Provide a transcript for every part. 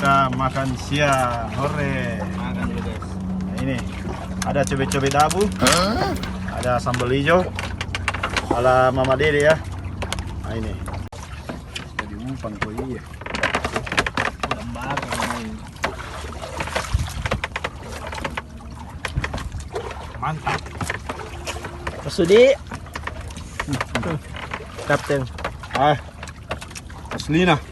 Kita makan siang, hore. Makan dulu guys. Nah, ini ada cobek-cobek dabu, ada sambal hijau ala Mama Dede ya. Nah ini. Jadi umpan kok iya. Gambar mantap. Mas Sudi. Kapten. Asli nah.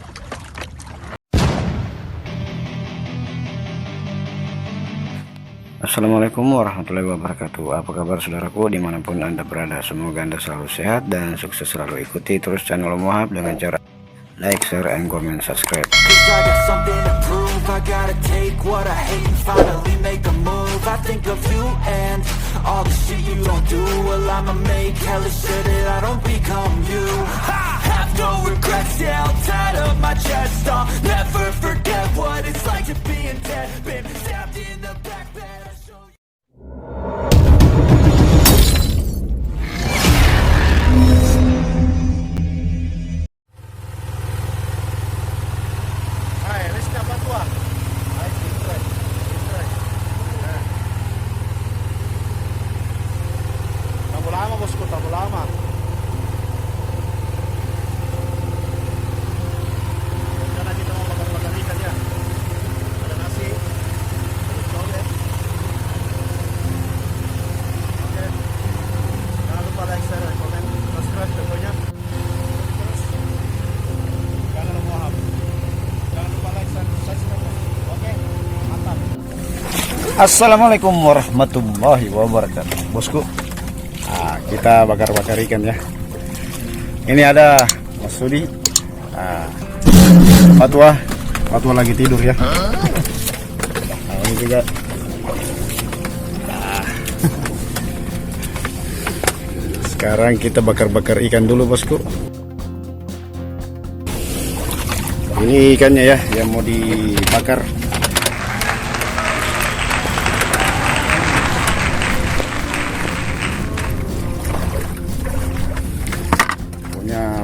Assalamualaikum warahmatullahi wabarakatuh. Apa kabar saudaraku dimanapun anda berada, semoga anda selalu sehat dan sukses selalu. Ikuti terus channel Mohab dengan cara like, share, and comment, subscribe. Lama bosku, tambah lama. Rencana kita mau bakar-bakar ikan ya. Ada nasi, ada cobek. Oke. Jangan lupa like, share, dan komen, subscribe tentunya. Terus jangan lupa Mohab. Jangan lupa like, share, subscribe. Oke, mantap. Assalamualaikum warahmatullahi wabarakatuh, bosku. Nah, kita bakar-bakar ikan ya. Ini ada Mas Sudi, Fatwa lagi tidur ya. Nah, ini juga. Sekarang kita bakar-bakar ikan dulu bosku. Ini ikannya ya yang mau dibakar.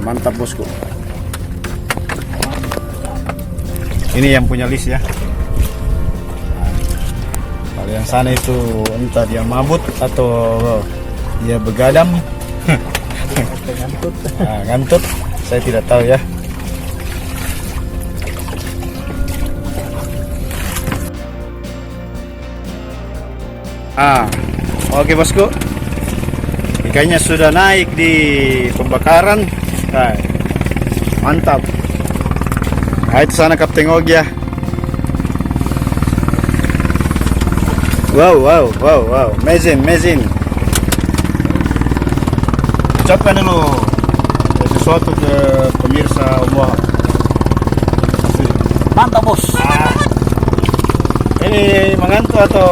Mantap bosku. Ini yang punya list ya. Kalau yang sana itu entah dia mabut atau dia begadang. Ngantut. Saya tidak tahu ya. Oke bosku. Ikannya sudah naik di pembakaran. Mantap. Nah, itu sana Kapten Og ya. Wow. Amazing. Ucapkan dulu sesuatu ke pemirsa Mohab. Mantap bos. Ini mengantuk atau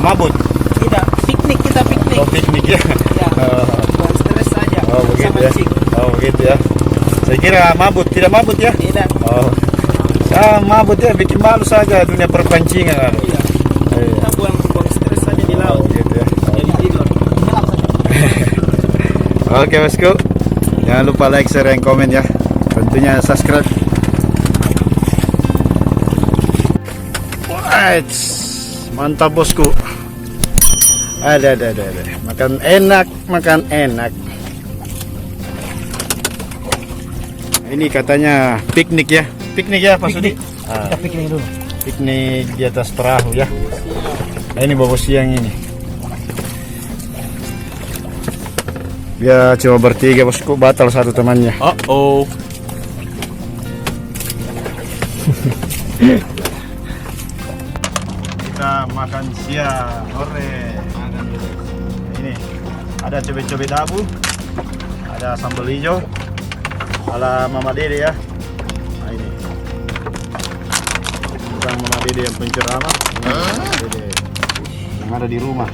mabut? Tidak, piknik kita piknik. Oh, piknik ya. Bukan stres saja. Oh begitu ya. Oh begitu ya. Saya kira mabut, tidak mabut ya? Tidak. Oh. Mabut ya, bikin malu saja dunia perpancingan. Iya. Kita buang stres saja di laut. Oh, gitu ya. Jadi tidur. Oke bosku, jangan lupa like, share, dan komen ya. Tentunya subscribe. Alright, mantap bosku. Ada. Makan enak. Ini katanya piknik ya. Piknik ya Pak Sudi. Kita piknik dulu. Piknik di atas perahu ya. Nah, ini bobo siang ini. Dia coba bertiga bosku, batal satu temannya. Oh. Kita makan siang, hore. Makan dulu. Ini ada cobek-cobek dabu, ada sambal hijau ala Mama Dede ya. Nah ini bukan Mama Dede yang penceramah, Mama Dede yang ada di rumah.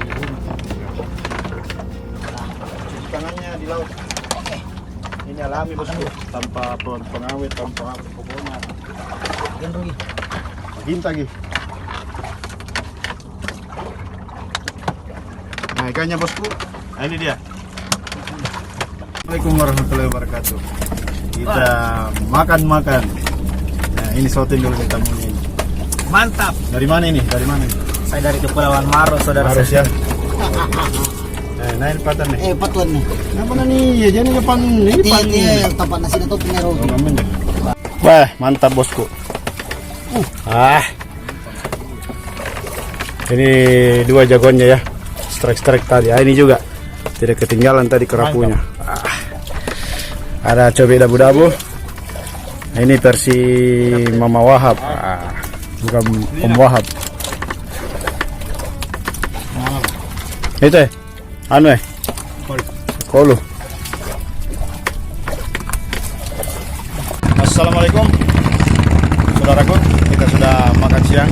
Cuci tangannya di laut. Ini alami bosku, tanpa pengawet, tanpa apa pokoknya. Hinta lagi. Nah ikannya bosku, nah ini dia. Assalamualaikum warahmatullahi wabarakatuh. Kita makan. Nah ini sautin dulu kita ini. Mantap. Dari mana ini? Dari mana ini? Saya dari Kepulauan Maros, saudara. Harus saya. ya. Nah, ini patan nih. Patuan nih. Apa nih? Ya jadi depan ini pan. Iya, tempat nasi itu pinero. Wah, mantap bosku. Ini dua jagoannya ya. Strike tadi. Ini juga tidak ketinggalan tadi kerapunya. Ada cabai dabu-dabu. Nah, ini versi Mama Wahab. Bukan Om Wahab. Itu anu kolu. Assalamualaikum saudaraku, kita sudah makan siang.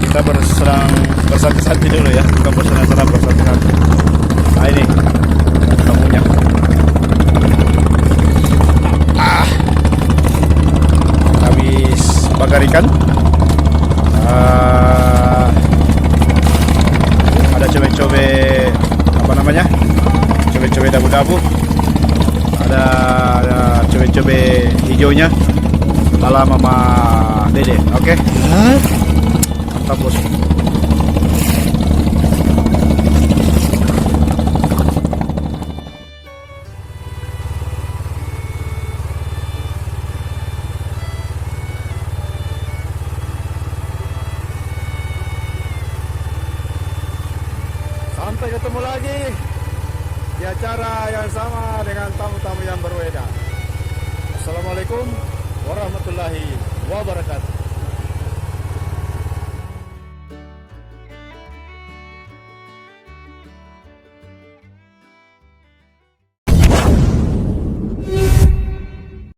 Kita sedang bersantai-santai dulu ya, bukan bersenang-senang, bersantai-santai. Nah ini tamunya. Habis bakar ikan. Ada cobe-cobe apa namanya? Cobe-cobe dabu-dabu. Ada cobe-cobe hijaunya. Ala Mama Dede, oke? Mantap bos. Sampai ketemu lagi di acara yang sama dengan tamu-tamu yang berbeda. Assalamualaikum warahmatullahi wabarakatuh.